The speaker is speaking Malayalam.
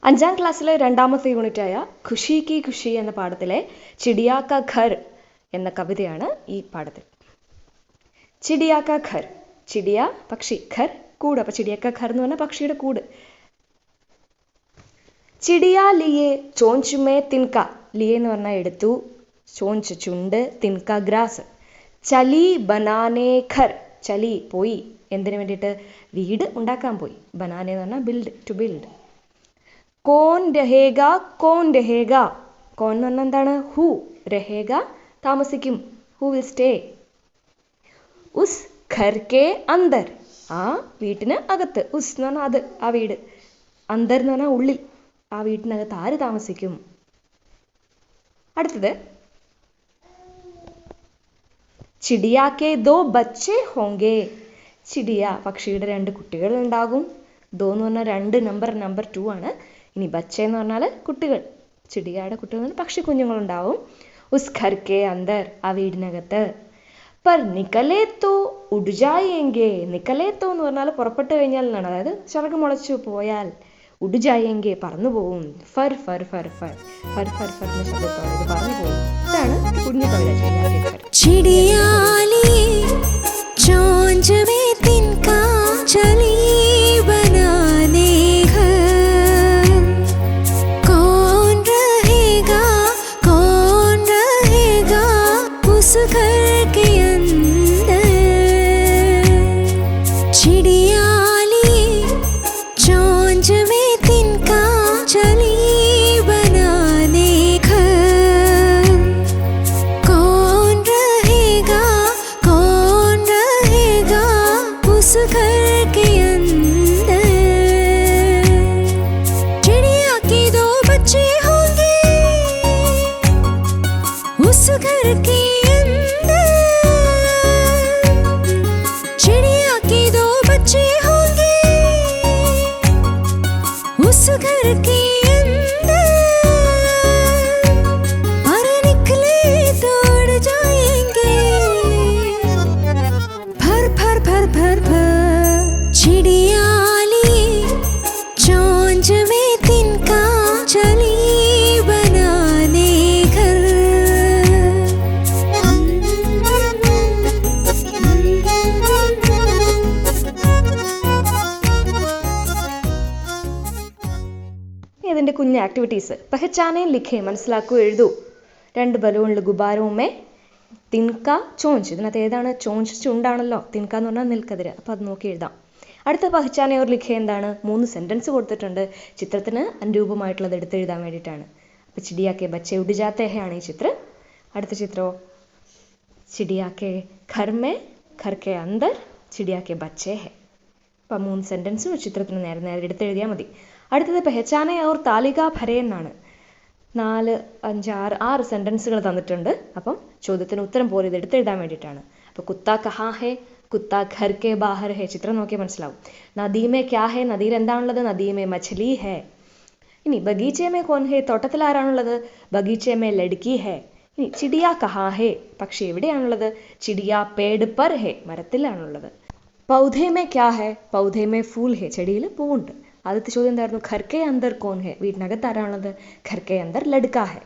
അഞ്ചാം ക്ലാസ്സിലെ രണ്ടാമത്തെ യൂണിറ്റായ ഖുഷി കി ഖുഷി എന്ന പാഠത്തിലെ ചിടിയാ കാ ഘർ എന്ന കവിതയാണ് ഈ പാഠത്തിൽ. ചിടിയാ കാ ഘർ, ചിടിയ പക്ഷി, ഘർ കൂട്. അപ്പോൾ ചിടിയാ കാ ഘർ എന്ന് പറഞ്ഞാൽ പക്ഷിയുടെ കൂട്. ചിടിയാ ലിയേ ചോഞ്ച് മേ തിൻക, ലിയേ എന്ന് പറഞ്ഞാൽ എടുത്തു, ചോഞ്ച് ചുണ്ട്, തിൻക ഗ്രാസ്. ചലി ബനാനേ ഘർ, ചലി പോയി, എന്തിനു വേണ്ടിയിട്ട്? വീട് ഉണ്ടാക്കാൻ പോയി. ബനാനേ എന്ന് പറഞ്ഞാൽ ബിൽഡ്, ടു ബിൽഡ്. കോൻ രഹേഗ, കോൻ രഹേഗ, കോൻ എന്ന് പറഞ്ഞാൽ എന്താണ്? ഹു, രഹേഗ താമസിക്കും, who will stay. Uz Ghar K അന്തർ, ആ വീട്ടിന് അകത്ത്. ഉസ് എന്ന് പറഞ്ഞാൽ അത്, ആ വീട്. അന്തർ എന്ന് പറഞ്ഞാൽ ഉള്ളിൽ, ആ വീട്ടിനകത്ത് ആര് താമസിക്കും? അടുത്തത്, ചിടിയാ കെ ദോ ബച്ചേ ഹോങ്കേ, ചിടിയ പക്ഷിയുടെ 2 കുട്ടികൾ ഉണ്ടാകും. ദോ എന്ന് പറഞ്ഞാൽ 2, നമ്പർ 2 ആണ്. ഇനി ബച്ച എന്ന് പറഞ്ഞാൽ കുട്ടികൾ, ചിടിയയുടെ കുട്ടികൾ, പക്ഷി കുഞ്ഞുങ്ങളുണ്ടാവും. ഉസ് ഘർ കെ അന്തർ, ആ വീടിനകത്ത്. പർ നിക്കലേ തോ ഉഡ് ജായേംഗേ, നിക്കലേ തോ എന്ന് പറഞ്ഞാൽ പുറപ്പെട്ടു കഴിഞ്ഞാൽ എന്നാണ്, അതായത് ചിറക് മുളച്ചു പോയാൽ. ഉഡ് ജായേംഗേ പറന്നു പോകും. Fir fir fir fir fir fir fir എന്ന ശബ്ദത്തോടെ ഇത് പറന്നു പോകും. ഇതാണ് കുഞ്ഞു കവിത ചിടിയാ ഇതിൻ്റെ കുഞ്ഞ് ആക്ടിവിറ്റീസ്. പെഹച്ചാനേ ലിഖേ, മനസ്സിലാക്കൂ, എഴുതൂ. 2 ബലൂണിൽ ഗുബാരവുമേ തിൻക ചോഞ്ച്, ഇതിനകത്ത് ഏതാണ്? ചോഞ്ച് ചുണ്ടാണല്ലോ, തിൻക എന്ന് പറഞ്ഞാൽ നെൽക്കതിര്, അപ്പോൾ അത് നോക്കി എഴുതാം. അടുത്ത പെഹച്ചാനേ ഓർ ലിഖേ എന്താണ്? 3 സെൻറ്റൻസ് കൊടുത്തിട്ടുണ്ട്, ചിത്രത്തിന് അനുരൂപമായിട്ടുള്ളത് എടുത്തെഴുതാൻ വേണ്ടിയിട്ടാണ്. അപ്പോൾ ചിടിയാ കെ ബച്ചേ ഉഡ് ജാത്തേ ഹേ ആണ് ഈ ചിത്രം. അടുത്ത ചിത്രമോ, ചിടിയാ കെ ഘർ മേ, ഘർ കെ അന്തർ, ചിടിയാ കെ ബച്ചേ ഹേ. അപ്പം 3 സെൻറ്റൻസും ചിത്രത്തിന് നേരെ നേരെ എടുത്തെഴുതിയാൽ മതി. അടുത്തത് പെഹച്ചാനേ ഓർ താലിക ഭരേ എന്നാണ്. 4, 5, 6 സെൻറ്റൻസുകൾ തന്നിട്ടുണ്ട്. അപ്പം ചോദ്യത്തിന് ഉത്തരം പോലെ ഇത് എടുത്തെഴുതാൻ വേണ്ടിയിട്ടാണ്. അപ്പോൾ കുത്ത കഹാ ഹേ, കുത്ത ഘർ കെ ബാഹർ ഹേ, ചിത്രം നോക്കിയാൽ മനസ്സിലാവും. നദീമേ ക്യാ ഹേ, നദിയിൽ എന്താണുള്ളത്? നദീമേ മച്ഛലി ഹേ. ഇനി ബഗീച്ചേമേ കോൻ ഹേ, തോട്ടത്തിൽ ആരാണുള്ളത്? ബഗീച്ചേമേ ലഡ്കി ഹേ. ഇനി ചിടിയാ കഹാ ഹേ, പക്ഷി എവിടെയാണുള്ളത്? ചിടിയാ പേട് പർ ഹേ, മരത്തിലാണുള്ളത്. പൗധേമേ ക്യാ ഹേ, പൗധേമേ ഫൂൽ ഹേ, ചെടിയിൽ പൂവുണ്ട്. ആദ്യത്തെ ചോദ്യം എന്തായിരുന്നു? ഘർ കെ അന്തർ കോൻ ഹേ, വീടിനകത്ത് ആരാണുള്ളത്? ഘർ കെ അന്തർ ലഡ്കാ ഹേ.